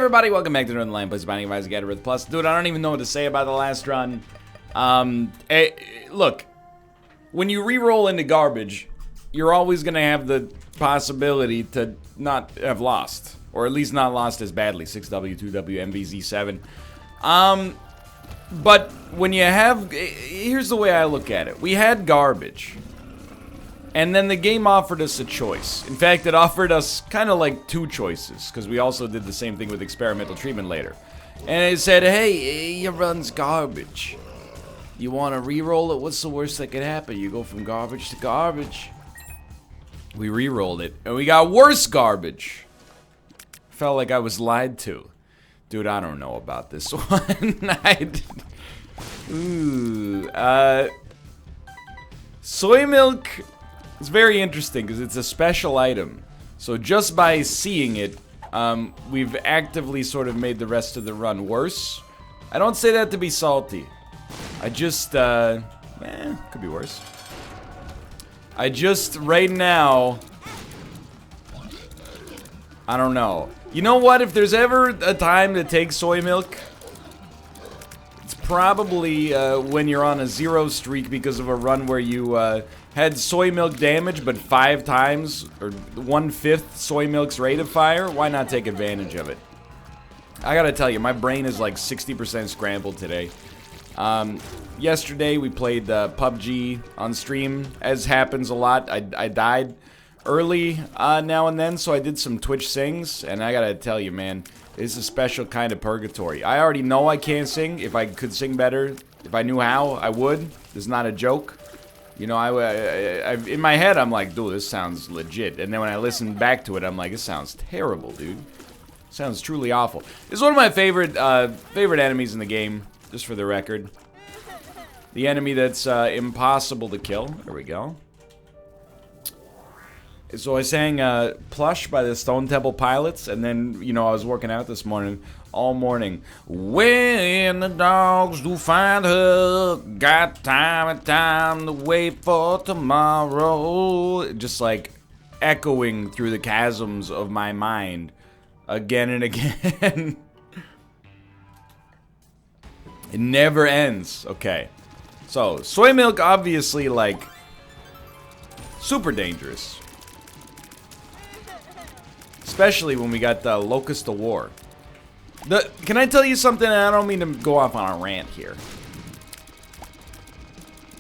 everybody, welcome back to Northernlion, place binding advice AFTERBIRTH Plus. Dude, I don't even know what to say about the last run. Look, when you re-roll into garbage, you're always gonna have the possibility to not have lost. Or at least not lost as badly. 6W, 2W, MVZ7. But when you have... Here's the way I look at it. We had garbage. And then the game offered us a choice. In fact, it offered us kind of like two choices, because we also did the same thing with experimental treatment later. And it said, hey, your run's garbage. You want to re-roll it? What's the worst that could happen? You go from garbage to garbage. We re-rolled it, and we got worse garbage. Felt like I was lied to. Dude, I don't know about this one. Soy milk... It's very interesting because it's a special item. So just by seeing it, we've actively sort of made the rest of the run worse. I don't say that to be salty. I just, could be worse. I just, right now, I don't know. You know what? If there's ever a time to take soy milk, it's probably when you're on a 0 streak because of a run where you, had soy milk damage, but 5 times, or 1/5 soy milk's rate of fire. Why not take advantage of it? I gotta tell you, my brain is like 60% scrambled today. Yesterday we played PUBG on stream. As happens a lot, I died early now and then, so I did some Twitch sings, and I gotta tell you, man, it's a special kind of purgatory. I already know I can't sing. If I could sing better, if I knew how, I would. This is not a joke. You know, I in my head, I'm like, dude, this sounds legit. And then when I listen back to it, I'm like, this sounds terrible, dude. Sounds truly awful. This is one of my favorite enemies in the game, just for the record. The enemy that's impossible to kill. There we go. So I sang Plush by the Stone Temple Pilots, and then, you know, I was working out this morning, all morning. When the dogs do find her, got time and time to wait for tomorrow. Just like echoing through the chasms of my mind again and again. It never ends. Okay. So, soy milk, obviously, like, super dangerous. Especially when we got the Locust of War. Can I tell you something? I don't mean to go off on a rant here.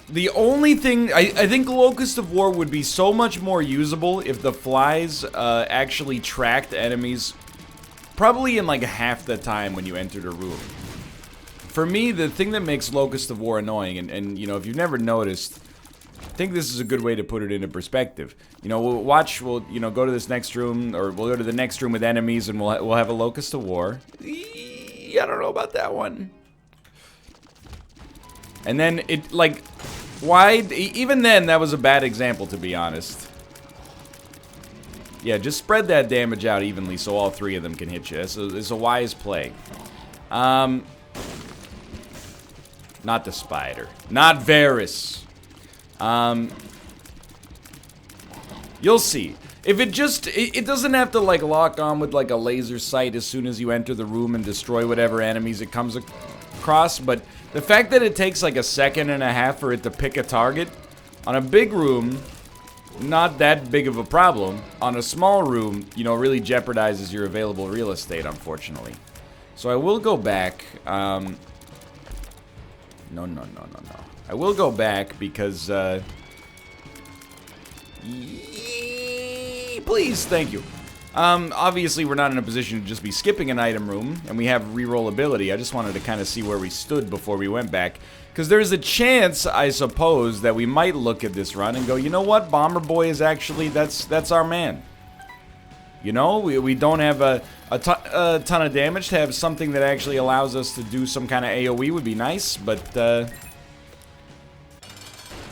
The only thing... I think Locust of War would be so much more usable if the flies actually tracked enemies probably in like half the time when you entered a room. For me, the thing that makes Locust of War annoying, and you know, if you've never noticed... I think this is a good way to put it into perspective. You know, we'll you know, go to this next room, or we'll go to the next room with enemies, and we'll have a Locust of War. I don't know about that one. And then it, like, why? Even then, that was a bad example, to be honest. Yeah, just spread that damage out evenly so all 3 of them can hit you. It's a wise play. Not the spider. Not Varys. You'll see. If it just, it doesn't have to like lock on with like a laser sight as soon as you enter the room and destroy whatever enemies it comes across, but the fact that it takes like a 1.5 seconds for it to pick a target, on a big room, not that big of a problem. On a small room, you know, really jeopardizes your available real estate, unfortunately. So I will go back, no. I will go back because, please, thank you. Obviously we're not in a position to just be skipping an item room, and we have reroll ability. I just wanted to kind of see where we stood before we went back. Because there's a chance, I suppose, that we might look at this run and go, you know what, Bomber Boy is actually, that's our man. You know, we don't have a ton of damage. To have something that actually allows us to do some kind of AoE would be nice, but,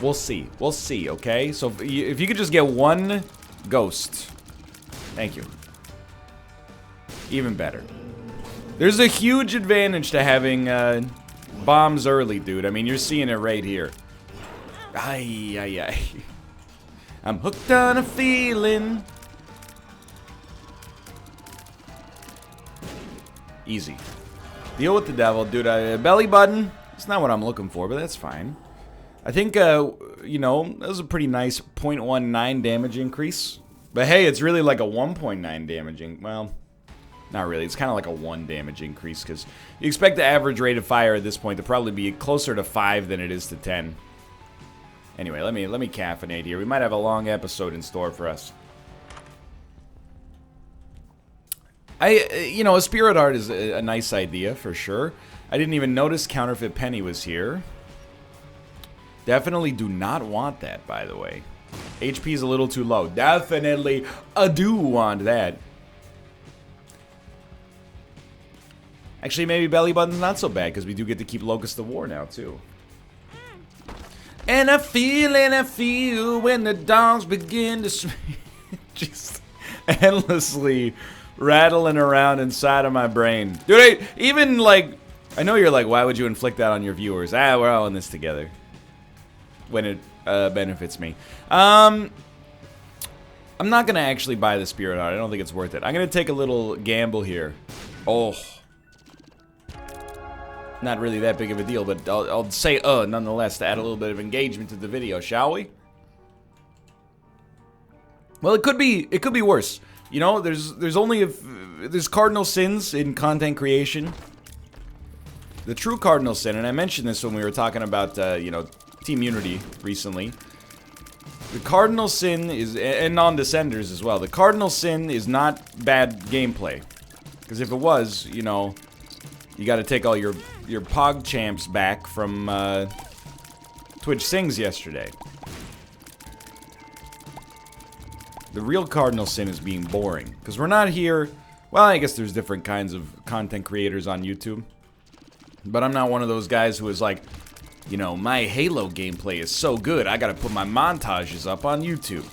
we'll see. We'll see, okay? So if you could just get 1 ghost. Thank you. Even better. There's a huge advantage to having bombs early, dude. I mean, you're seeing it right here. Ay. I'm hooked on a feeling. Easy. Deal with the devil. Dude, belly button. It's not what I'm looking for, but that's fine. I think, you know, that was a pretty nice 0.19 damage increase. But hey, it's really like a 1.9 damaging. Well, not really. It's kind of like a 1 damage increase because you expect the average rate of fire at this point to probably be closer to 5 than it is to 10. Anyway, let me caffeinate here. We might have a long episode in store for us. You know, a spirit art is a nice idea for sure. I didn't even notice Counterfeit Penny was here. Definitely do not want that, by the way. HP is a little too low. Definitely, I do want that. Actually, maybe belly button's not so bad because we do get to keep Locust of War now too. And I feel when the dogs begin to just endlessly rattling around inside of my brain. Dude, even like, I know you're like, why would you inflict that on your viewers? Ah, we're all in this together. When it benefits me. I'm not going to actually buy the Spirit Art. I don't think it's worth it. I'm going to take a little gamble here. Oh. Not really that big of a deal, but I'll say nonetheless to add a little bit of engagement to the video, shall we? Well, it could be worse. You know, there's cardinal sins in content creation. The true cardinal sin, and I mentioned this when we were talking about you know, Team Unity recently. The cardinal sin is, and non-descenders as well. The cardinal sin is not bad gameplay, because if it was, you know, you got to take all your Pog champs back from Twitch Sings yesterday. The real cardinal sin is being boring, because we're not here. Well, I guess there's different kinds of content creators on YouTube, but I'm not one of those guys who is like, you know, my Halo gameplay is so good, I gotta put my montages up on YouTube.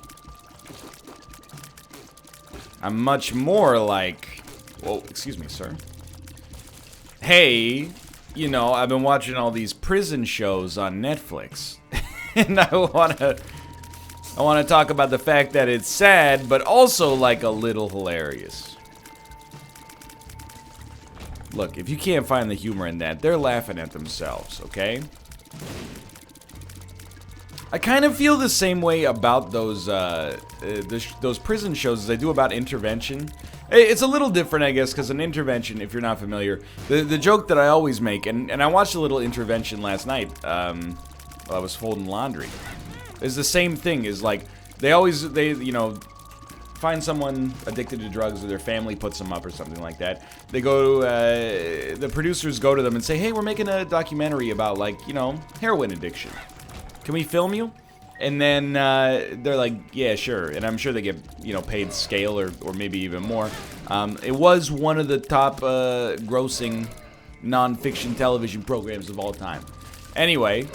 I'm much more like, whoa, excuse me, sir. Hey, you know, I've been watching all these prison shows on Netflix, and I wanna talk about the fact that it's sad, but also like a little hilarious. Look, if you can't find the humor in that, they're laughing at themselves, okay? I kind of feel the same way about those prison shows as I do about Intervention. It's a little different, I guess, because an Intervention, if you're not familiar, the joke that I always make, and I watched a little Intervention last night while I was folding laundry, is the same thing. Is like they you know, find someone addicted to drugs or their family puts them up or something like that. They go, the producers go to them and say, hey, we're making a documentary about, like, you know, heroin addiction. Can we film you? And then they're like, yeah, sure. And I'm sure they get, you know, paid scale or maybe even more. It was one of the top grossing non-fiction television programs of all time. Anyway,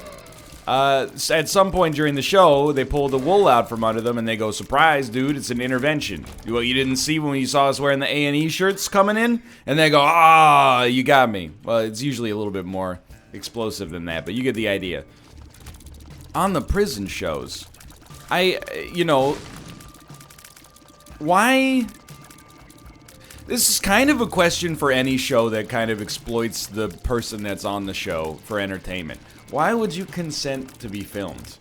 at some point during the show, they pull the wool out from under them and they go, surprise, dude, it's an intervention. What you didn't see when you saw us wearing the A&E shirts coming in? And they go, ah, you got me. Well, it's usually a little bit more explosive than that, but you get the idea. On the prison shows, you know, why? This is kind of a question for any show that kind of exploits the person that's on the show for entertainment. Why would you consent to be filmed?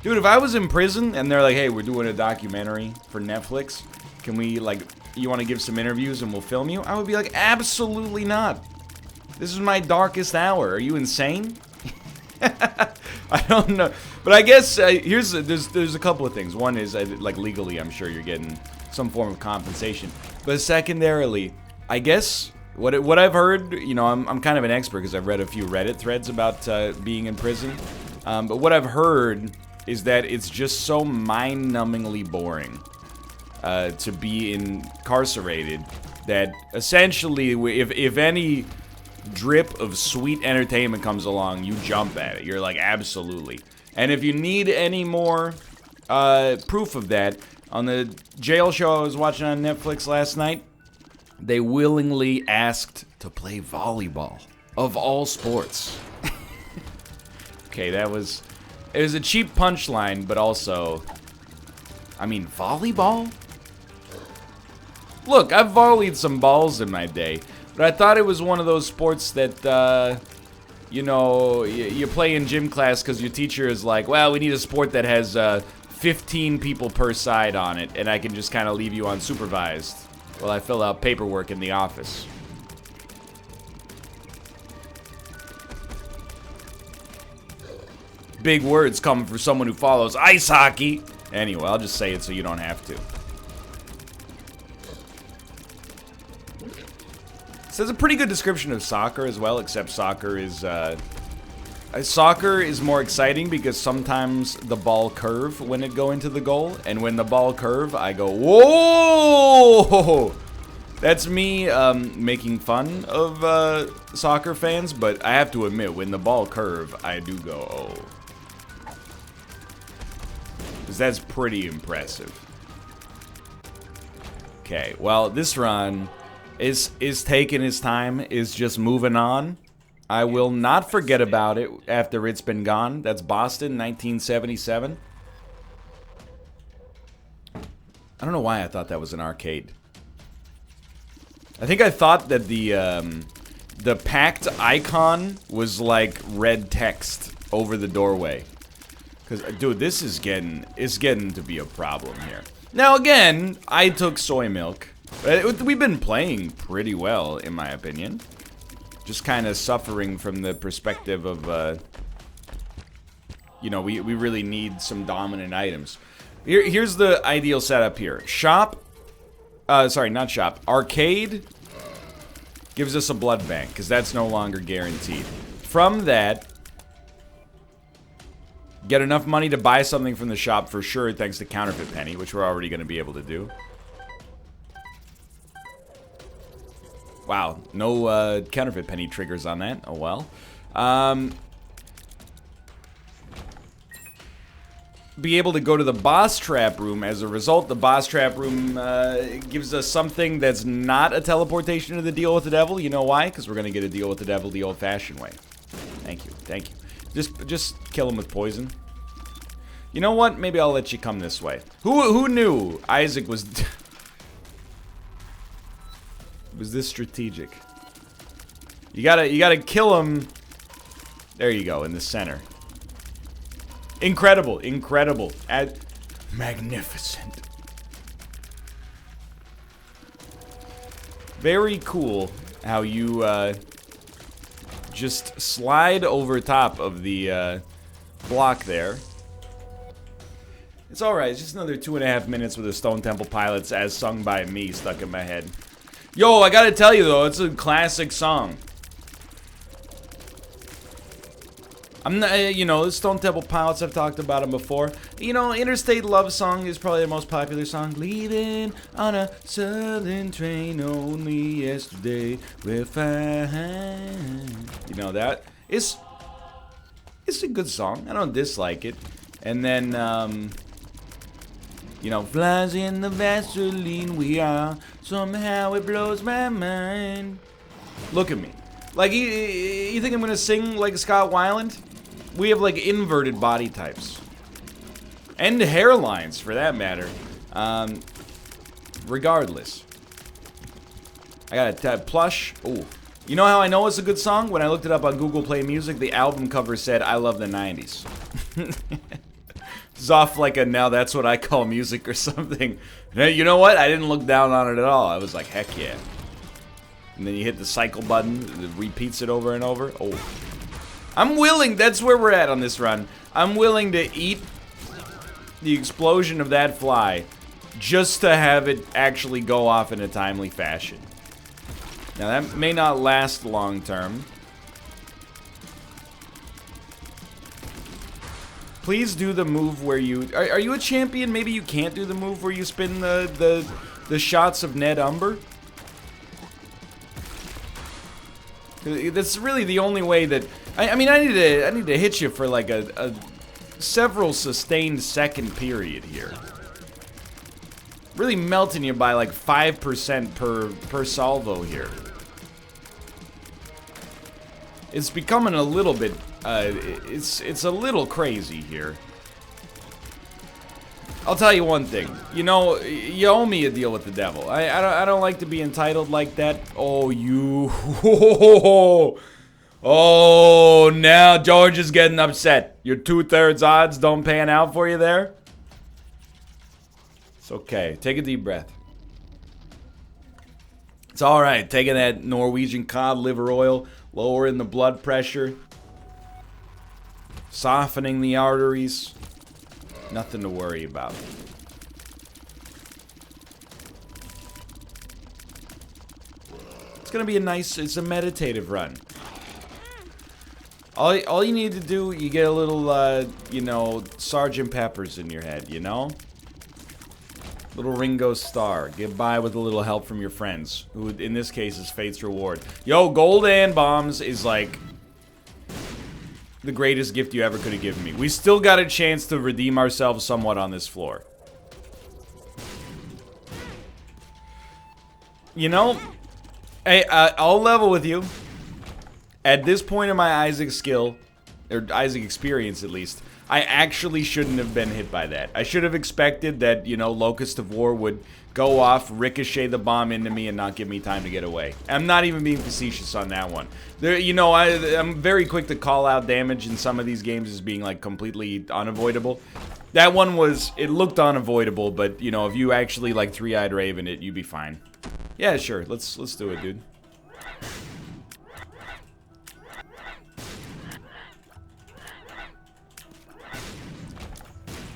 Dude, if I was in prison and they're like, hey, we're doing a documentary for Netflix, can we, like, you want to give some interviews and we'll film you? I would be like, absolutely not. This is my darkest hour. Are you insane? I don't know, but I guess there's a couple of things. One is like legally, I'm sure you're getting some form of compensation, but secondarily, I guess what I've heard, you know, I'm kind of an expert because I've read a few Reddit threads about being in prison, but what I've heard is that it's just so mind-numbingly boring to be incarcerated that essentially, if any drip of sweet entertainment comes along, you jump at it. You're like, absolutely. And if you need any more proof of that, on the jail show I was watching on Netflix last night, they willingly asked to play volleyball, of all sports. Okay, it was a cheap punchline, but also, I mean, volleyball? Look, I've volleyed some balls in my day. But I thought it was one of those sports that, you know, you play in gym class because your teacher is like, well, we need a sport that has 15 people per side on it, and I can just kind of leave you unsupervised while I fill out paperwork in the office. Big words coming from someone who follows ice hockey. Anyway, I'll just say it so you don't have to. So it's a pretty good description of soccer as well, except soccer is more exciting because sometimes the ball curve when it go into the goal, and when the ball curve, I go, whoa! That's me making fun of soccer fans, but I have to admit, when the ball curve, I do go, oh. Because that's pretty impressive. Okay, well, this run is taking its time, is just moving on. I will not forget about it after it's been gone. That's Boston, 1977. I don't know why I thought that was an arcade. I think I thought that the packed icon was like red text over the doorway. Cause, dude, this is getting to be a problem here. Now again, I took soy milk. We've been playing pretty well, in my opinion. Just kind of suffering from the perspective of, you know, we really need some dominant items. Here's the ideal setup here. Shop, sorry, not shop. Arcade gives us a blood bank, because that's no longer guaranteed. From that, get enough money to buy something from the shop for sure, thanks to Counterfeit Penny, which we're already going to be able to do. Wow, no Counterfeit Penny triggers on that. Oh well. Be able to go to the boss trap room. As a result, the boss trap room gives us something that's not a teleportation to the deal with the devil. You know why? Because we're going to get a deal with the devil the old-fashioned way. Thank you, thank you. Just kill him with poison. You know what? Maybe I'll let you come this way. Who knew Isaac was this strategic? You gotta kill him. There you go, in the center. Incredible, incredible, magnificent. Very cool how you just slide over top of the block there. It's alright, it's just another 2.5 minutes with the Stone Temple Pilots as sung by me stuck in my head. Yo, I gotta tell you though, it's a classic song. I'm not, you know, the Stone Temple Pilots, I've talked about them before. You know, Interstate Love Song is probably the most popular song. Leaving on a southern train only yesterday we're fine. You know that? It's a good song. I don't dislike it. And then, you know, flies in the Vaseline we are. Somehow it blows my mind. Look at me. Like, you think I'm gonna sing like Scott Weiland? We have, like, inverted body types. And hairlines, for that matter. Regardless. I got a plush. Ooh. You know how I know it's a good song? When I looked it up on Google Play Music, the album cover said, I love the 90s. It's off like a now that's what I call music or something. You know what? I didn't look down on it at all. I was like, heck yeah. And then you hit the cycle button, it repeats it over and over. Oh. I'm willing, that's where we're at on this run. I'm willing to eat the explosion of that fly just to have it actually go off in a timely fashion. Now that may not last long term. Please do the move where you... Are you a champion? Maybe you can't do the move where you spin the shots of Ned Umber? That's really the only way that... I mean, I need to hit you for like a several sustained second period here. Really melting you by like 5% per salvo here. It's becoming a little bit... it's a little crazy here. I'll tell you one thing. You know, you owe me a deal with the devil. I don't like to be entitled like that. Oh, you. Oh, now George is getting upset. Your 2/3 odds don't pan out for you there? It's okay. Take a deep breath. It's alright. Taking that Norwegian cod liver oil, lowering the blood pressure, softening the arteries. Nothing to worry about. It's gonna be a nice, it's a meditative run. All you need to do, you get a little, you know, Sergeant Pepper's in your head, you know? Little Ringo Starr. Get by with a little help from your friends, who in this case is Fate's Reward. Yo, gold and bombs is like the greatest gift you ever could have given me. We still got a chance to redeem ourselves somewhat on this floor. You know, hey, I'll level with you. At this point in my Isaac skill, or Isaac experience at least, I actually shouldn't have been hit by that. I should have expected that, you know, Locust of War would go off, ricochet the bomb into me, and not give me time to get away. I'm not even being facetious on that one. There, you know, I'm very quick to call out damage in some of these games as being, like, completely unavoidable. That one was, it looked unavoidable, but, you know, if you actually, like, three-eyed Raven it, you'd be fine. Yeah, sure, let's do it, dude.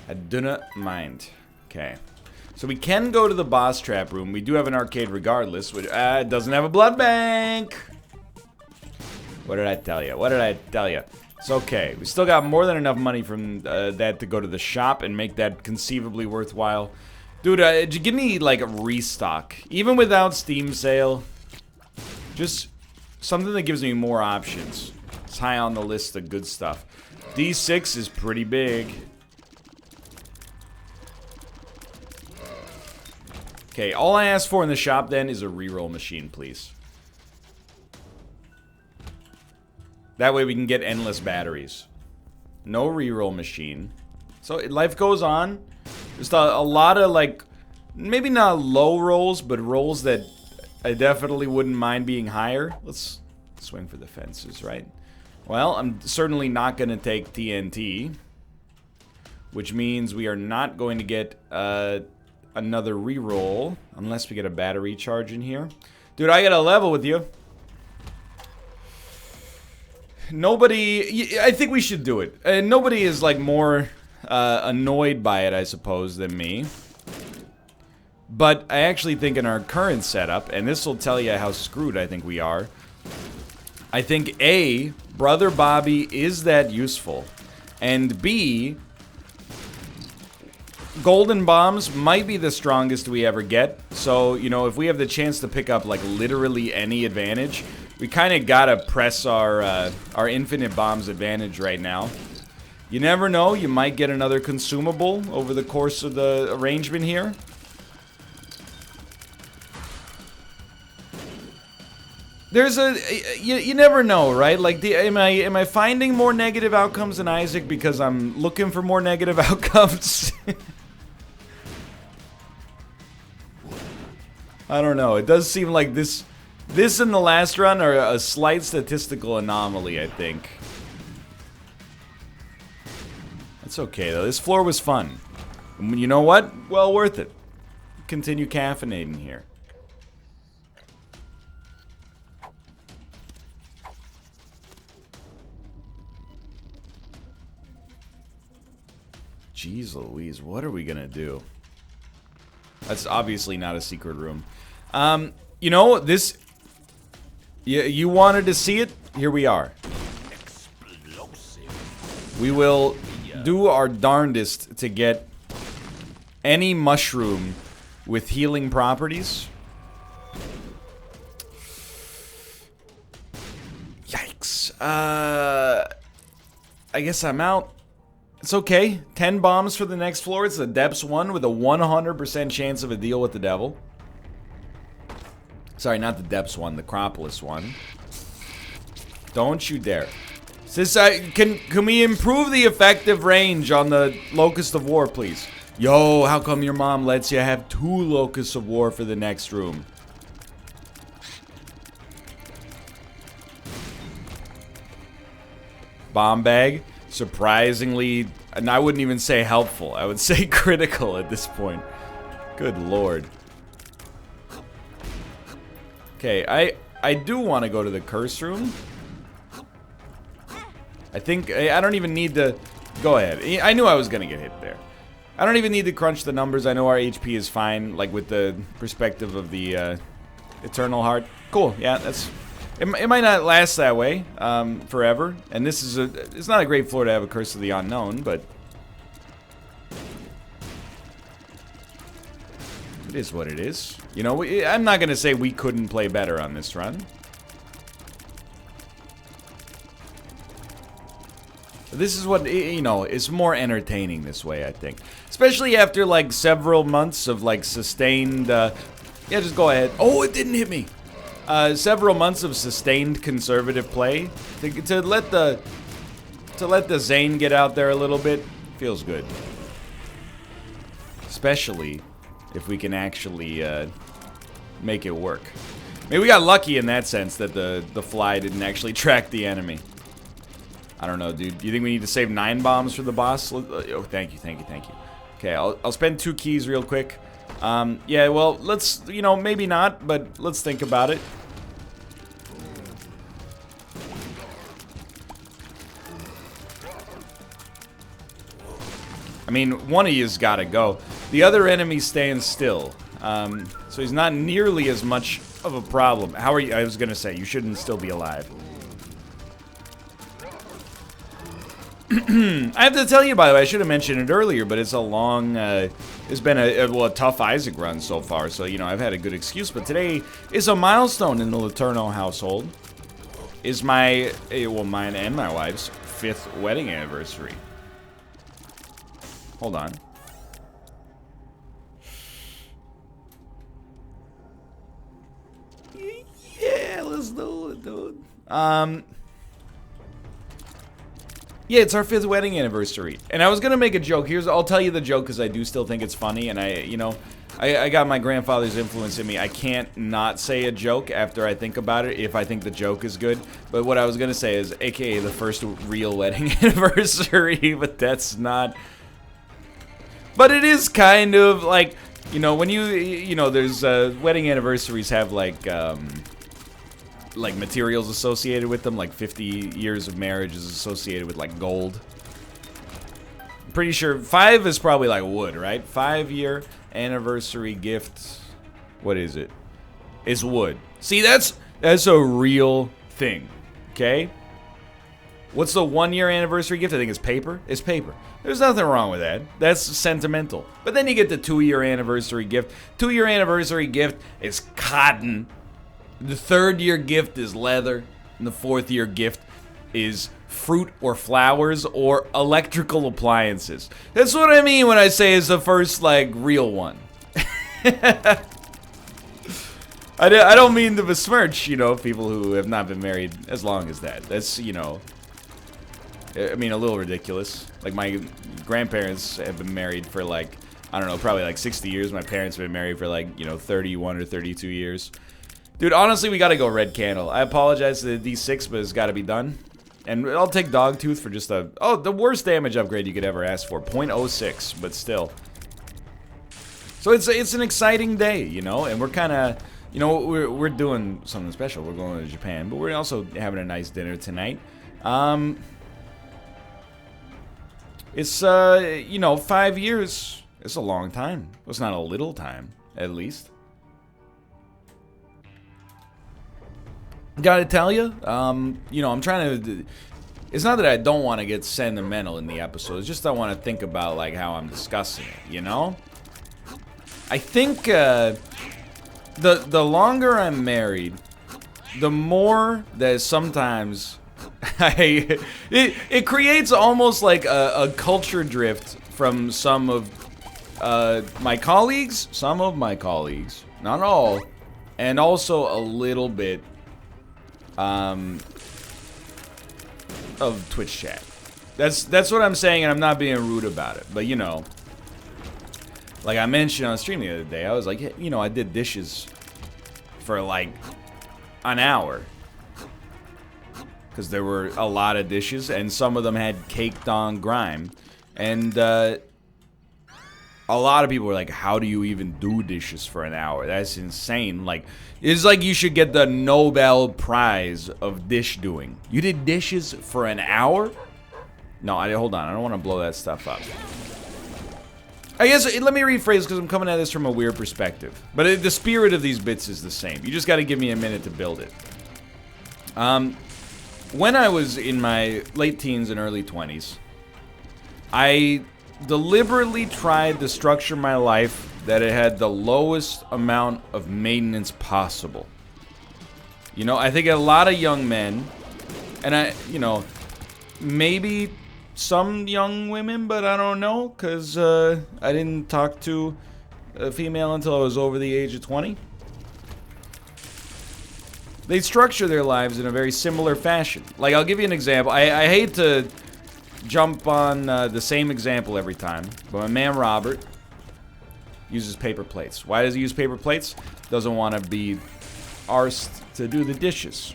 I do not mind. Okay. So we can go to the boss trap room. We do have an arcade regardless, which doesn't have a blood bank. What did I tell you? What did I tell you? It's okay. We still got more than enough money from that to go to the shop and make that conceivably worthwhile. Dude, give me like a restock. Even without Steam sale. Just something that gives me more options. It's high on the list of good stuff. D6 is pretty big. Okay, all I ask for in the shop then is a reroll machine, please. That way we can get endless batteries. No reroll machine. So life goes on. Just a lot of like, maybe not low rolls, but rolls that I definitely wouldn't mind being higher. Let's swing for the fences, right? Well, I'm certainly not going to take TNT. Which means we are not going to get another reroll, unless we get a battery charge in here. Dude, I gotta level with you. Nobody, I think we should do it. Nobody is like more annoyed by it, I suppose, than me. But I actually think in our current setup, and this will tell you how screwed I think we are. I think A, Brother Bobby is that useful. And B, golden bombs might be the strongest we ever get. So, you know, if we have the chance to pick up, like, literally any advantage, we kind of gotta press our infinite bombs advantage right now. You never know, you might get another consumable over the course of the arrangement here. There's a, you never know, right? Like, am I finding more negative outcomes in Isaac because I'm looking for more negative outcomes? I don't know. It does seem like this and the last run are a slight statistical anomaly, I think. That's okay, though. This floor was fun. And you know what? Well worth it. Continue caffeinating here. Jeez Louise, what are we gonna do? That's obviously not a secret room. You know, this... You wanted to see it? Here we are. We will do our darndest to get any mushroom with healing properties. Yikes. I guess I'm out. It's okay. 10 bombs for the next floor. It's the Depths one with a 100% chance of a deal with the devil. Sorry, not the Depths one, the Acropolis one. Don't you dare. Can we improve the effective range on the Locust of War, please? Yo, how come your mom lets you have 2 locusts of war for the next room? Bomb bag. Surprisingly, and I wouldn't even say helpful. I would say critical at this point. Good lord. Okay, I do want to go to the curse room. I think I don't even need to go ahead. I knew I was gonna get hit there. I don't even need to crunch the numbers. I know our HP is fine, like with the perspective of the Eternal Heart. Cool. Yeah, that's. It might not last that way forever, and this is it's not a great floor to have a Curse of the Unknown, but it is what it is. You know, I'm not gonna say we couldn't play better on this run. This is what, you know, is more entertaining this way, I think. Especially after, like, several months of, like, sustained, yeah, just go ahead. Oh, it didn't hit me! Several months of sustained conservative play. To let the Zane get out there a little bit feels good. Especially if we can actually, make it work. Maybe we got lucky in that sense that the fly didn't actually track the enemy. I don't know, dude. Do you think we need to save 9 bombs for the boss? Oh, thank you, thank you, thank you. Okay, I'll spend 2 keys real quick. Yeah, well, let's, you know, maybe not, but let's think about it. I mean, one of you's gotta go. The other enemy stands still. So he's not nearly as much of a problem. How are you? I was gonna say, you shouldn't still be alive. I have to tell you, by the way, I should have mentioned it earlier, but it's a long, it's been a tough Isaac run so far, so, you know, I've had a good excuse, but today is a milestone in the Laterno household. Is my, well, mine and my wife's 5th wedding anniversary. Hold on. Yeah, let's do it, dude. Yeah, it's our 5th wedding anniversary. And I was gonna make a joke. I'll tell you the joke because I do still think it's funny. And I got my grandfather's influence in me. I can't not say a joke after I think about it if I think the joke is good. But what I was gonna say is, AKA the first real wedding anniversary, but that's not. But it is kind of like, you know, when you know, there's wedding anniversaries have like materials associated with them, like 50 years of marriage is associated with like gold. I'm pretty sure 5 is probably like wood, right? 5-year anniversary gift. What is it? It's wood. See, that's a real thing. Okay? What's the 1-year anniversary gift? I think it's paper. It's paper. There's nothing wrong with that. That's sentimental. But then you get the 2-year anniversary gift. 2-year anniversary gift is cotton. The 3rd-year gift is leather, and the 4th-year gift is fruit or flowers or electrical appliances. That's what I mean when I say it's the first, like, real one. I don't mean to besmirch, you know, people who have not been married as long as that. That's, you know, I mean, a little ridiculous. Like, my grandparents have been married for, like, I don't know, probably like 60 years. My parents have been married for, like, you know, 31 or 32 years. Dude, honestly, we gotta go red candle. I apologize to the D6, but it's gotta be done. And I'll take Dogtooth for just the worst damage upgrade you could ever ask for. 0.06, but still. So it's an exciting day, you know, and we're kinda, you know, we're doing something special. We're going to Japan, but we're also having a nice dinner tonight. It's, you know, 5 years. It's a long time. It's not a little time, at least. Gotta tell you, you know, I'm trying to. It's not that I don't want to get sentimental in the episode. It's just I want to think about like how I'm discussing it. You know, I think the longer I'm married, the more that sometimes it creates almost like a culture drift from some of my colleagues, not all, and also a little bit of Twitch chat. That's what I'm saying, and I'm not being rude about it. But you know, Like I mentioned on stream the other day, I was like, you know, I did dishes for like an hour. Because there were a lot of dishes, and some of them had caked on grime. And a lot of people were like, how do you even do dishes for an hour? That's insane. Like, it's like you should get the Nobel Prize of dish doing. You did dishes for an hour? No, hold on. I don't want to blow that stuff up. I guess, let me rephrase because I'm coming at this from a weird perspective. But the spirit of these bits is the same. You just got to give me a minute to build it. When I was in my late teens and early 20s, I deliberately tried to structure my life that it had the lowest amount of maintenance possible. You know, I think a lot of young men, and you know, maybe some young women, but I don't know, because I didn't talk to a female until I was over the age of 20. They structure their lives in a very similar fashion. Like, I'll give you an example. I hate to jump on the same example every time, but my man Robert uses paper plates. Why does he use paper plates? Doesn't want to be arsed to do the dishes.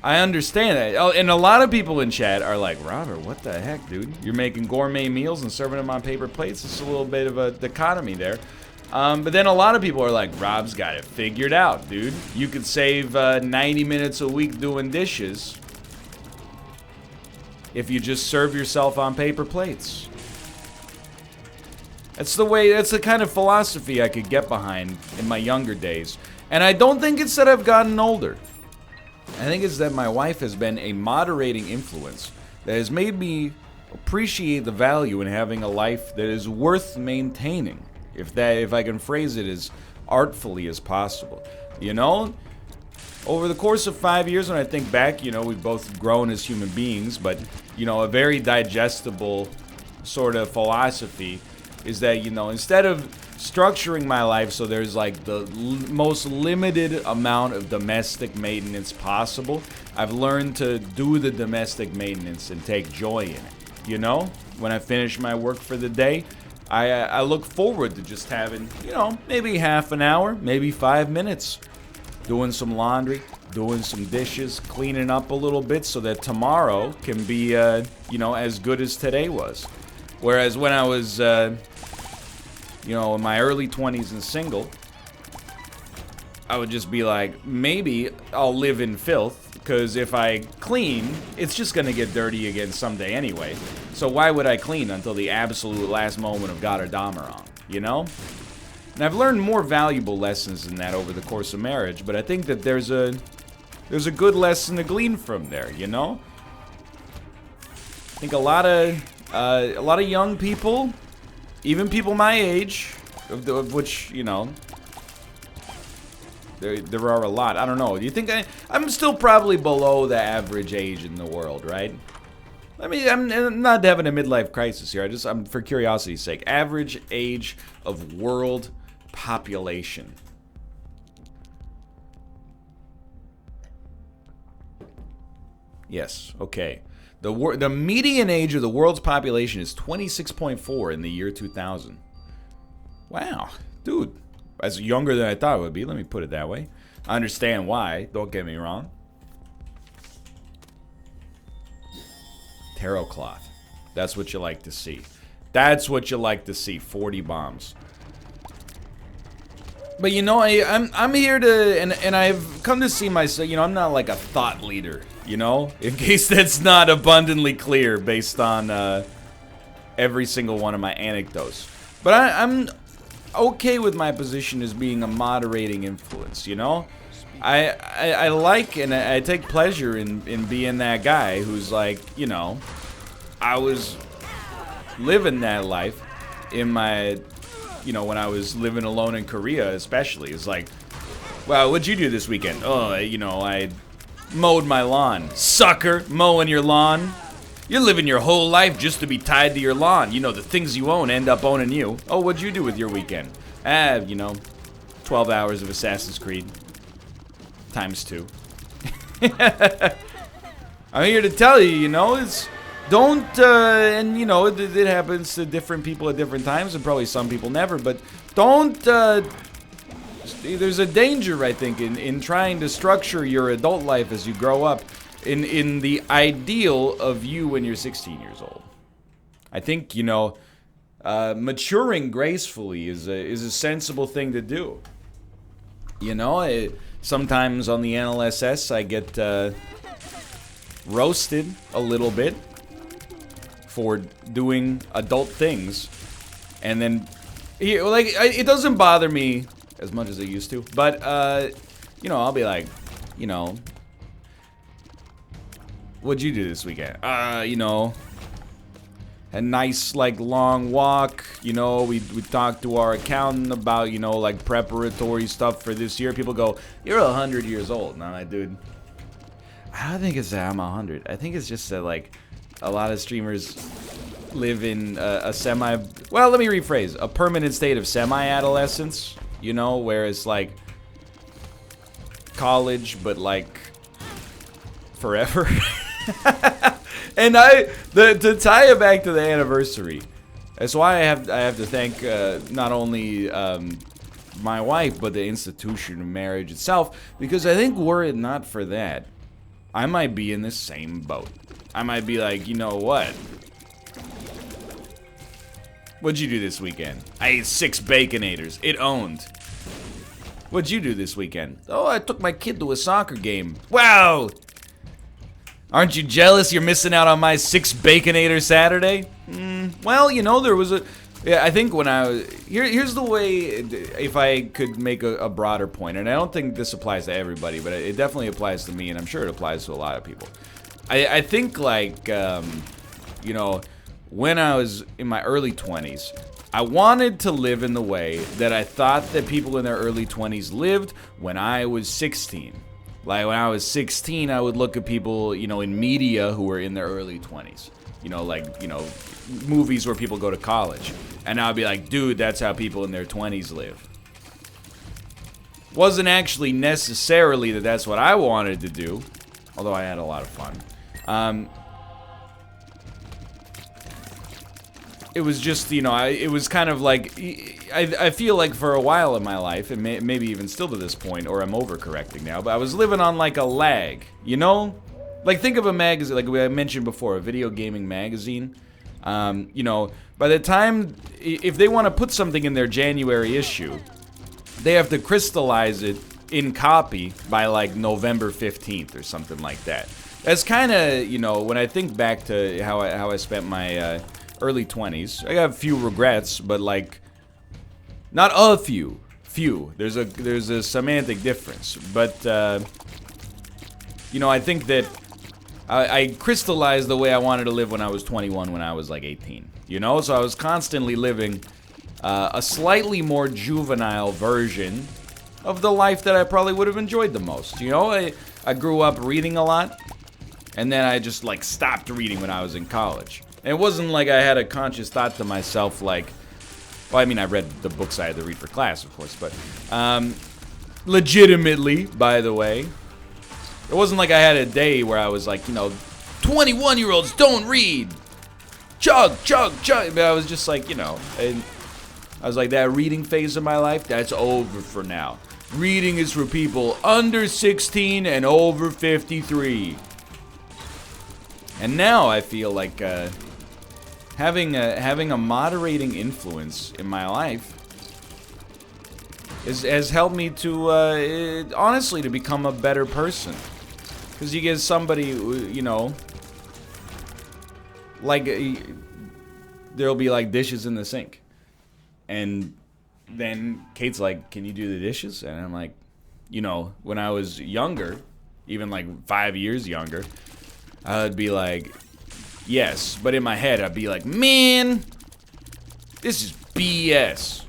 I understand that. Oh, and a lot of people in chat are like, Robert, what the heck, dude? You're making gourmet meals and serving them on paper plates? It's a little bit of a dichotomy there. But then a lot of people are like, Rob's got it figured out, dude. You could save 90 minutes a week doing dishes if you just serve yourself on paper plates. That's the kind of philosophy I could get behind in my younger days. And I don't think it's that I've gotten older. I think it's that my wife has been a moderating influence that has made me appreciate the value in having a life that is worth maintaining. If I can phrase it as artfully as possible. You know? Over the course of 5 years, when I think back, you know, we've both grown as human beings, but, you know, a very digestible sort of philosophy is that, you know, instead of structuring my life so there's like the most limited amount of domestic maintenance possible, I've learned to do the domestic maintenance and take joy in it. You know? When I finish my work for the day, I look forward to just having, you know, maybe half an hour, maybe 5 minutes, doing some laundry, doing some dishes, cleaning up a little bit so that tomorrow can be, you know, as good as today was. Whereas when I was, you know, in my early 20s and single, I would just be like, maybe I'll live in filth. Because if I clean, it's just going to get dirty again someday anyway. So why would I clean until the absolute last moment of Gotterdammerung, you know? And I've learned more valuable lessons than that over the course of marriage, but I think that there's a good lesson to glean from there, you know? I think a lot of young people, even people my age, of which, you know, there are a lot. I don't know. Do you think I'm still probably below the average age in the world, right? I mean, I'm not having a midlife crisis here. I'm for curiosity's sake. Average age of world population. Yes. Okay. The median age of the world's population is 26.4 in the year 2000. Wow, dude. That's younger than I thought it would be. Let me put it that way. I understand why. Don't get me wrong. Tarot cloth. That's what you like to see. That's what you like to see. 40 bombs. But you know, I'm here to, and I've come to see myself. You know, I'm not like a thought leader. You know, in case that's not abundantly clear based on every single one of my anecdotes. But I'm okay with my position as being a moderating influence, you know? I like and I take pleasure in being that guy who's like, you know, I was living that life in my, you know, when I was living alone in Korea especially. It's like, well, what'd you do this weekend? Oh, you know, I mowed my lawn. Sucker, mowing your lawn. You're living your whole life just to be tied to your lawn. You know, the things you own end up owning you. Oh, what'd you do with your weekend? You know, 12 hours of Assassin's Creed. Times 2. I'm here to tell you, you know, don't, and you know, it happens to different people at different times, and probably some people never, but don't, there's a danger, I think, in trying to structure your adult life as you grow up in the ideal of you when you're 16 years old. I think, you know, maturing gracefully is a sensible thing to do. You know, sometimes on the NLSS I get roasted a little bit for doing adult things, and then it doesn't bother me as much as it used to, but you know, I'll be like, you know, what'd you do this weekend? You know, a nice, like, long walk. You know, we talked to our accountant about, you know, like, preparatory stuff for this year. People go, you're 100 years old. And I'm like, dude, I don't think it's that I'm 100. I think it's just that, like, a lot of streamers live in a well, let me rephrase, a permanent state of semi-adolescence, you know, where it's, like, college, but, like, forever. And to tie it back to the anniversary, that's why I have to thank not only my wife, but the institution of marriage itself, because I think were it not for that, I might be in the same boat. I might be like, you know what? What'd you do this weekend? I ate 6 Baconators. It owned. What'd you do this weekend? Oh, I took my kid to a soccer game. Wow! Aren't you jealous you're missing out on my 6 Baconator Saturday? Well, you know, there was a... Yeah, I think when I was... Here's the way, if I could make a broader point, and I don't think this applies to everybody, but it definitely applies to me, and I'm sure it applies to a lot of people. I think, like, you know, when I was in my early 20s, I wanted to live in the way that I thought that people in their early 20s lived when I was 16. Like, when I was 16, I would look at people, you know, in media who were in their early 20s. You know, like, you know, movies where people go to college. And I'd be like, dude, that's how people in their 20s live. Wasn't actually necessarily that that's what I wanted to do, although I had a lot of fun. It was just, you know, it was kind of like, I feel like for a while in my life, and maybe even still to this point, or I'm overcorrecting now, but I was living on like a lag, you know? Like, think of a magazine, like I mentioned before, a video gaming magazine. You know, by the time, if they want to put something in their January issue, they have to crystallize it in copy by like November 15th or something like that. That's kind of, you know, when I think back to how I spent my early 20s, I got a few regrets, but like, not a few. There's a semantic difference, but you know, I think that I crystallized the way I wanted to live when I was 21, when I was like 18. You know, so I was constantly living a slightly more juvenile version of the life that I probably would have enjoyed the most. You know, I grew up reading a lot, and then I just like stopped reading when I was in college. And it wasn't like I had a conscious thought to myself like, well, I mean, I read the books I had to read for class, of course, but legitimately, by the way, it wasn't like I had a day where I was like, you know, 21-year-olds don't read. Chug. But I was just like, you know, and I was like, that reading phase of my life, that's over for now. Reading is for people under 16 and over 53. And now I feel like having a moderating influence in my life has helped me to, honestly, to become a better person. Because you get somebody, you know, like, there'll be, like, dishes in the sink. And then Kate's like, can you do the dishes? And I'm like, you know, when I was younger, even, like, 5 years younger, I would be like, yes. But in my head, I'd be like, man, this is BS.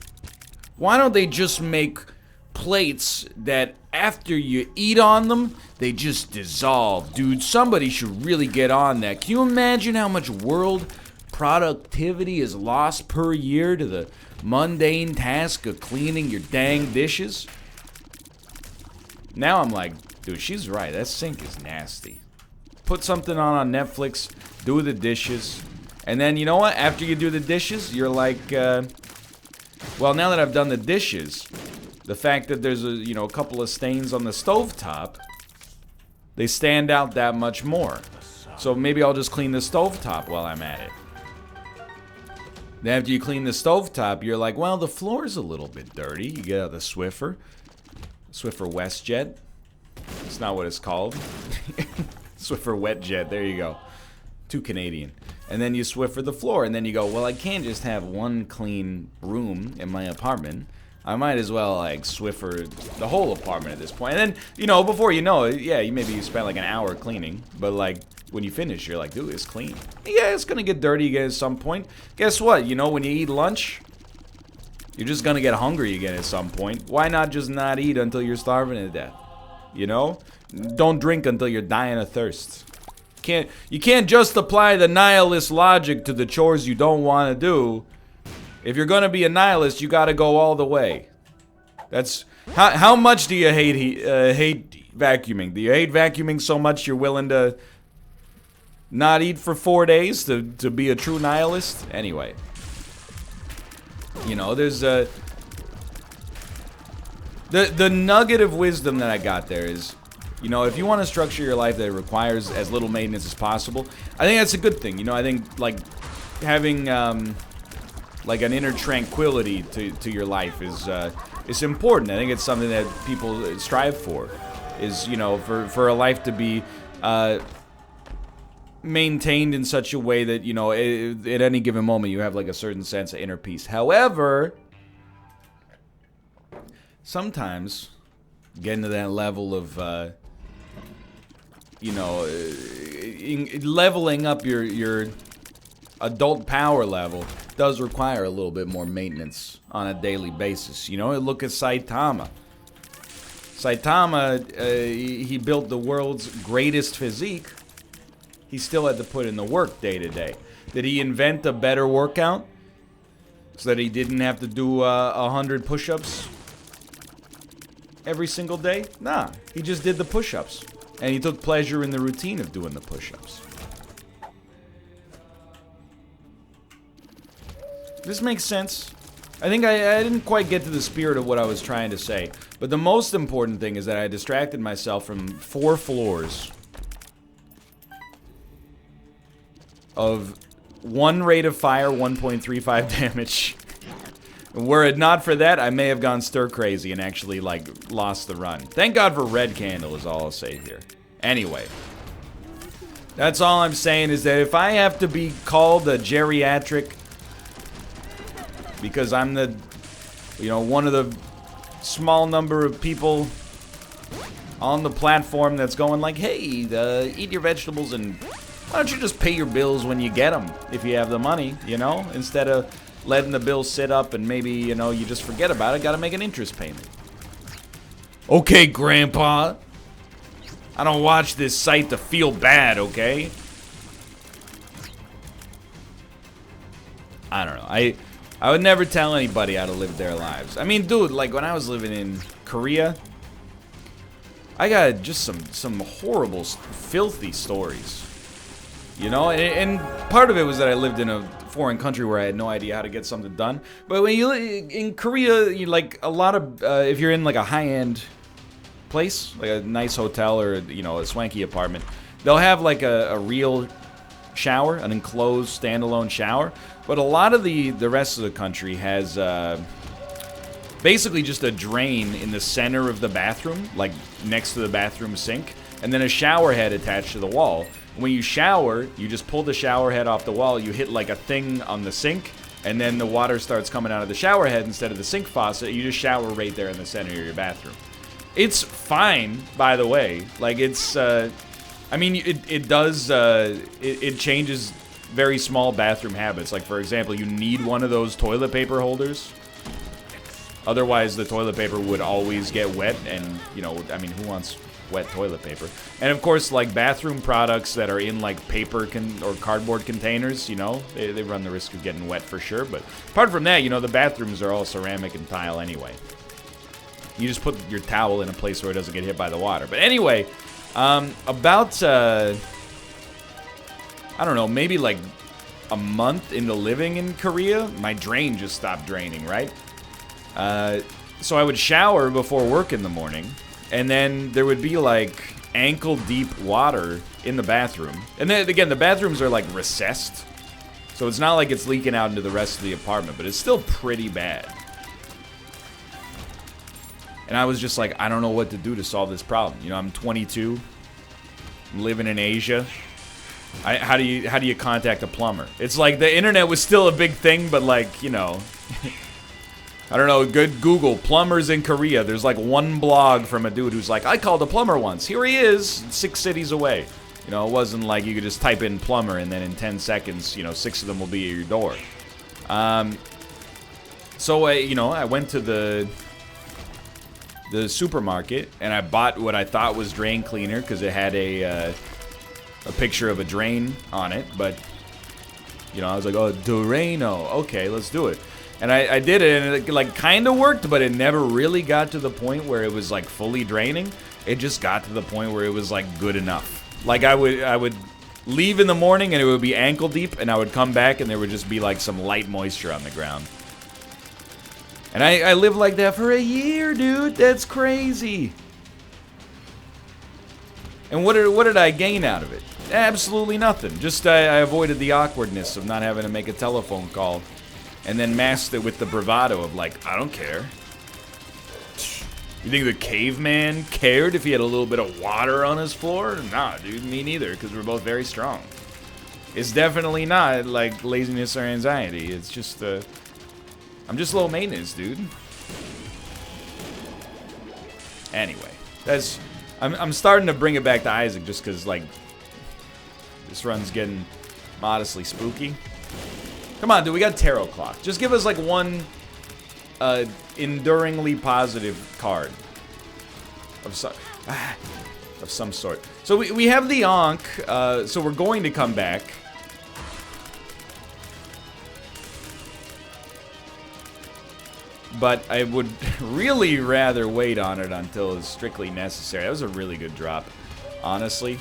Why don't they just make plates that after you eat on them, they just dissolve? Dude, somebody should really get on that. Can you imagine how much world productivity is lost per year to the mundane task of cleaning your dang dishes? Now I'm like, dude, she's right. That sink is nasty. put something on Netflix, do the dishes, and then, you know what? After you do the dishes, you're like, well, now that I've done the dishes, the fact that there's a couple of stains on the stovetop, they stand out that much more. So maybe I'll just clean the stovetop while I'm at it. Then after you clean the stovetop, you're like, well, the floor's a little bit dirty. You get out the Swiffer WestJet. It's not what it's called. Swiffer WetJet, there you go. Too Canadian. And then you Swiffer the floor, and then you go, well, I can't just have one clean room in my apartment. I might as well, like, Swiffer the whole apartment at this point. And then, before you know it, yeah, you spent like an hour cleaning, but like, when you finish, you're like, dude, it's clean. Yeah, it's gonna get dirty again at some point. Guess what? When you eat lunch, you're just gonna get hungry again at some point. Why not just not eat until you're starving to death? Don't drink until you're dying of thirst. You can't just apply the nihilist logic to the chores you don't want to do. If you're gonna be a nihilist, you gotta go all the way. That's how much do you hate vacuuming? Do you hate vacuuming so much you're willing to not eat for 4 days to be a true nihilist? Anyway, there's the nugget of wisdom that I got there is, if you want to structure your life that requires as little maintenance as possible, I think that's a good thing. I think like having like an inner tranquility to your life is important. I think it's something that people strive for. Is for a life to be maintained in such a way that at any given moment you have like a certain sense of inner peace. However, sometimes getting to that level of leveling up your adult power level does require a little bit more maintenance on a daily basis. Look at Saitama. He built the world's greatest physique. He still had to put in the work day to day. Did he invent a better workout so that he didn't have to do 100 push-ups every single day? Nah, he just did the push-ups. And he took pleasure in the routine of doing the push-ups. This makes sense. I think I didn't quite get to the spirit of what I was trying to say. But the most important thing is that I distracted myself from 4 floors of 1 rate of fire, 1.35 damage. Were it not for that, I may have gone stir crazy and actually, like, lost the run. Thank God for red candle is all I'll say here. Anyway. That's all I'm saying is that if I have to be called a geriatric because I'm the, one of the small number of people on the platform that's going like, hey, eat your vegetables and why don't you just pay your bills when you get them if you have the money, instead of letting the bills sit up and maybe, you just forget about it, gotta make an interest payment. Okay, Grandpa. I don't watch this site to feel bad, okay? I don't know. I would never tell anybody how to live their lives. I mean, dude, like when I was living in Korea, I got just some horrible, filthy stories. And part of it was that I lived in a foreign country where I had no idea how to get something done. But when you in Korea, you like a lot of if you're in like a high-end place, like a nice hotel or a swanky apartment, they'll have like a real shower, an enclosed standalone shower. But a lot of the rest of the country has basically just a drain in the center of the bathroom, like next to the bathroom sink, and then a shower head attached to the wall. When you shower, you just pull the shower head off the wall, you hit like a thing on the sink, and then the water starts coming out of the shower head instead of the sink faucet. You just shower right there in the center of your bathroom. It's fine, by the way. Like, it's, I mean, it does, it changes very small bathroom habits. Like, for example, you need one of those toilet paper holders. Otherwise, the toilet paper would always get wet, and, I mean, who wants wet toilet paper? And of course, like bathroom products that are in like paper or cardboard containers, they run the risk of getting wet for sure. But apart from that, the bathrooms are all ceramic and tile anyway. You just put your towel in a place where it doesn't get hit by the water. But anyway, about I don't know, maybe like a month into living in Korea, my drain just stopped draining, right? So I would shower before work in the morning, and then there would be like ankle-deep water in the bathroom. And then again, the bathrooms are like recessed, so it's not like it's leaking out into the rest of the apartment, but it's still pretty bad. And I was just like, I don't know what to do to solve this problem. You know, I'm 22, I'm living in Asia. How do you contact a plumber? It's like the internet was still a big thing, but like, you know, I don't know, good Google, plumbers in Korea. There's like one blog from a dude who's like, I called a plumber once. Here he is, 6 cities away. You know, it wasn't like you could just type in plumber and then in 10 seconds, you know, 6 of them will be at your door. So, you know, I went to the supermarket and I bought what I thought was drain cleaner because it had a picture of a drain on it. But, you know, I was like, oh, Durano. Okay, let's do it. And I did it, and it like kind of worked, but it never really got to the point where it was like fully draining. It just got to the point where it was like good enough. Like I would leave in the morning and it would be ankle deep, and I would come back and there would just be like some light moisture on the ground. And I lived like that for a year, dude. That's crazy. And what did I gain out of it? Absolutely nothing. Just I avoided the awkwardness of not having to make a telephone call. And then masked it with the bravado of like, I don't care. You think the caveman cared if he had a little bit of water on his floor? Nah, dude, me neither, because we're both very strong. It's definitely not like laziness or anxiety. It's just, I'm just low maintenance, dude. Anyway, I'm starting to bring it back to Isaac just because, like, this run's getting modestly spooky. Come on, dude, we got Tarot Clock. Just give us, like, one enduringly positive card of some sort. So we have the Ankh, so we're going to come back. But I would really rather wait on it until it's strictly necessary. That was a really good drop, honestly.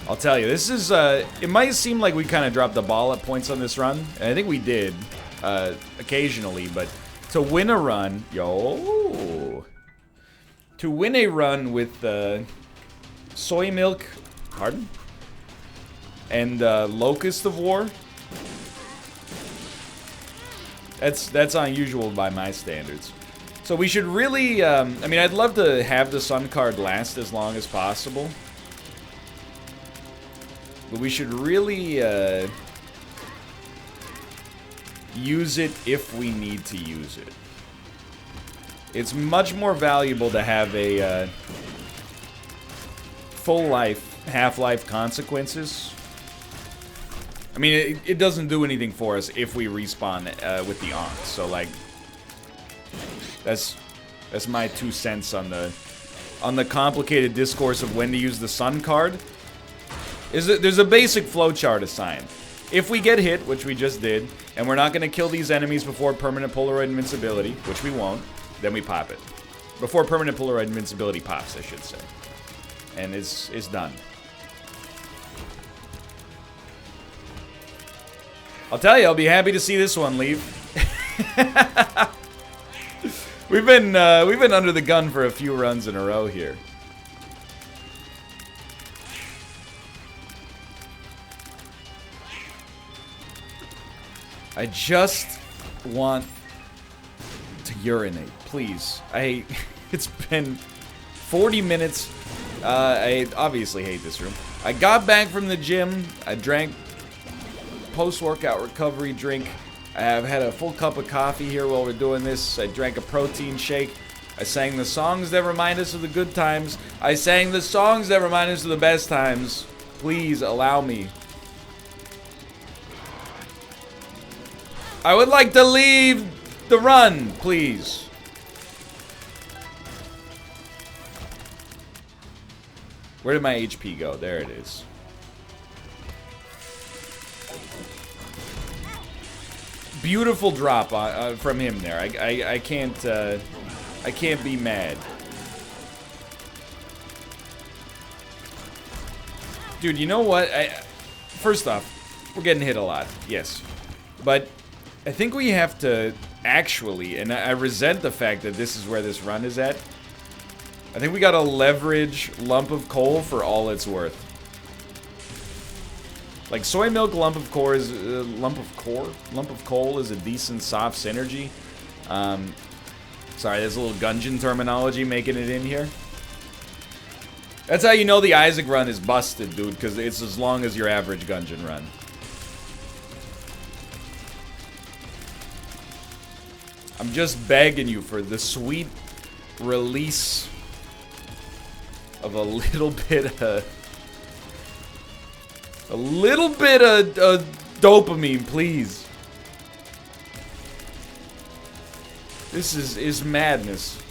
I'll tell you, this is, it might seem like we kind of dropped the ball at points on this run. And I think we did, occasionally, but to win a run, to win a run with, soy milk, pardon? And, Locust of War, that's unusual by my standards. So we should really, I mean, I'd love to have the Sun card last as long as possible. But we should really use it if we need to use it. It's much more valuable to have a full life, half-life consequences. I mean, it doesn't do anything for us if we respawn with the Ankh. So, like, that's my 2 cents on the complicated discourse of when to use the Sun card. There's a basic flowchart assigned. If we get hit, which we just did, and we're not going to kill these enemies before permanent Polaroid invincibility, which we won't, then we pop it. Before permanent Polaroid invincibility pops, I should say. And it's done. I'll tell you, I'll be happy to see this one leave. We've been under the gun for a few runs in a row here. I just want to urinate, please. It's been 40 minutes. I obviously hate this room. I got back from the gym. I drank post-workout recovery drink. I've had a full cup of coffee here while we're doing this. I drank a protein shake. I sang the songs that remind us of the good times. I sang the songs that remind us of the best times. Please allow me. I would like to leave the run, please. Where did my HP go? There it is. Beautiful drop from him there. I can't be mad. Dude, you know what? First off, we're getting hit a lot, yes. But I think we have to actually, and I resent the fact that this is where this run is at. I think we gotta leverage Lump of Coal for all it's worth. Like, Soy Milk Lump of Coal is Lump of Coal is a decent soft synergy. Sorry, there's a little Gungeon terminology making it in here. That's how you know the Isaac run is busted, dude, because it's as long as your average Gungeon run. I'm just begging you for the sweet release of a little bit of dopamine, please. This is madness.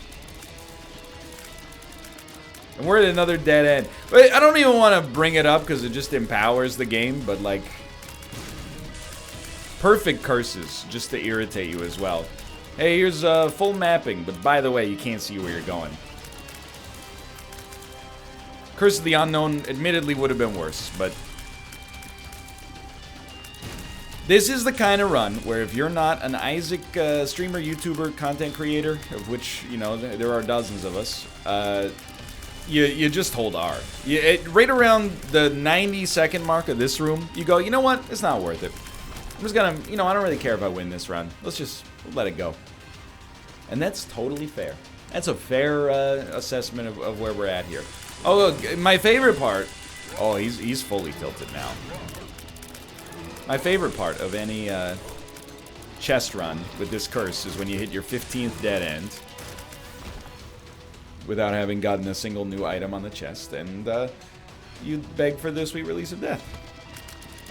And we're at another dead end. But I don't even want to bring it up because it just empowers the game, but like perfect curses just to irritate you as well. Hey, here's full mapping, but by the way, you can't see where you're going. Curse of the Unknown admittedly would have been worse, but this is the kind of run where if you're not an Isaac streamer, YouTuber, content creator, of which, you know, there are dozens of us, you just hold R. Right around the 90-second mark of this room, you go, you know what? It's not worth it. I'm just gonna, you know, I don't really care if I win this run. Let's just let it go. And that's totally fair. That's a fair assessment of where we're at here. Oh, look, my favorite part. Oh, he's fully tilted now. My favorite part of any chest run with this curse is when you hit your 15th dead end without having gotten a single new item on the chest, and you beg for the sweet release of death.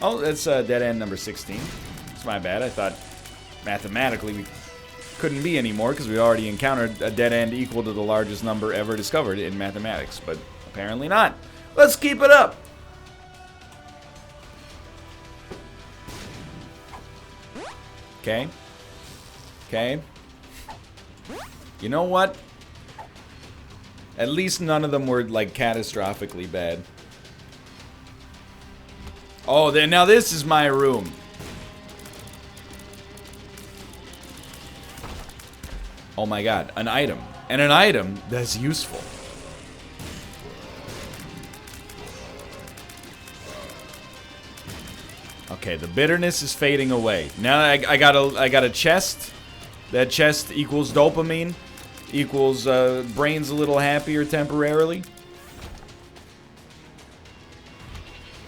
Oh, that's dead end number 16. It's my bad. I thought mathematically we couldn't be anymore because we already encountered a dead end equal to the largest number ever discovered in mathematics, but apparently not. Let's keep it up. Okay. Okay. You know what? At least none of them were, like, catastrophically bad. Oh, then now this is my room. Oh my god, an item. And an item that's useful. Okay, the bitterness is fading away. Now I got a chest. That chest equals dopamine. Equals brains a little happier temporarily.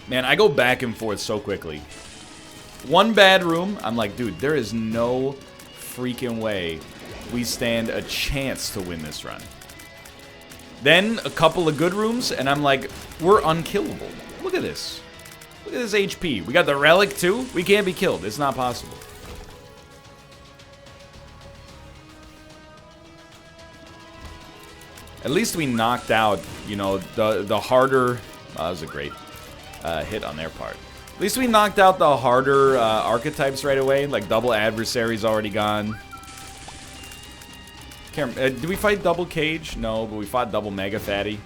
Man, I go back and forth so quickly. One bad room, I'm like, dude, there is no freaking way we stand a chance to win this run. Then a couple of good rooms, and I'm like, we're unkillable. Look at this. Look at this HP. We got the relic too. We can't be killed. It's not possible. At least we knocked out, you know, the harder... Oh, that was a great hit on their part. At least we knocked out the harder archetypes right away. Like, double adversary's already gone. Did we fight double cage? No, but we fought double mega fatty.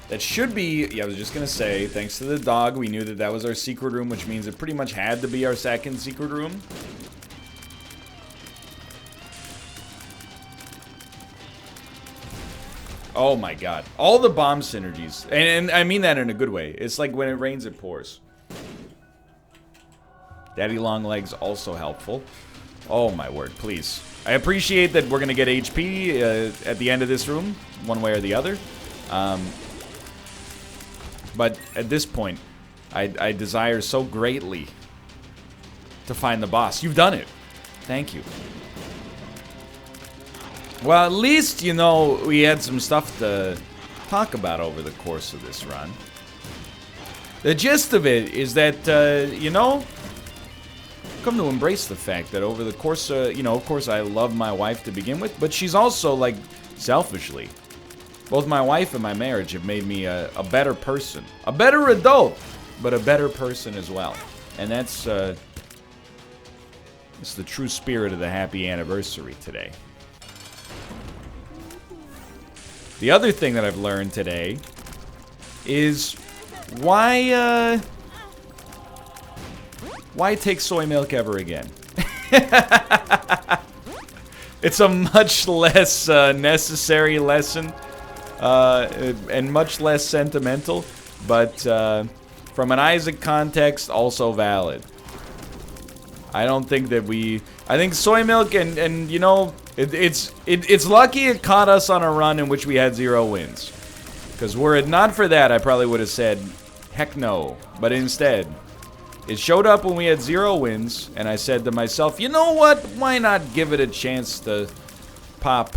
That should be... Yeah, I was just going to say, thanks to the dog, we knew that that was our secret room, which means it pretty much had to be our second secret room. Oh my god. All the bomb synergies. And I mean that in a good way. It's like when it rains, it pours. Daddy Longlegs also helpful. Oh my word, please. I appreciate that we're going to get HP at the end of this room, one way or the other. But at this point, I desire so greatly to find the boss. You've done it. Thank you. Well, at least, you know, we had some stuff to talk about over the course of this run. The gist of it is that, you know, I've come to embrace the fact that over the course, you know, of course I love my wife to begin with, but she's also, like, selfishly. Both my wife and my marriage have made me a better person. A better adult, but a better person as well. And that's, it's the true spirit of the happy anniversary today. The other thing that I've learned today is why take soy milk ever again? It's a much less necessary lesson and much less sentimental, but from an Isaac context, also valid. I don't think that I think soy milk and you know, it's lucky it caught us on a run in which we had 0 wins. Because were it not for that, I probably would have said, heck no. But instead, it showed up when we had 0 wins, and I said to myself, you know what? Why not give it a chance to pop?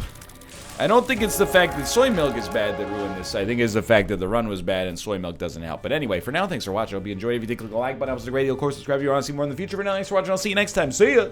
I don't think it's the fact that soy milk is bad that ruined this. I think it's the fact that the run was bad and soy milk doesn't help. But anyway, for now, thanks for watching. I hope you enjoyed it. If you did, click the like button. If it was a great deal, of course, subscribe if you want to see more in the future. For now, thanks for watching. I'll see you next time. See ya!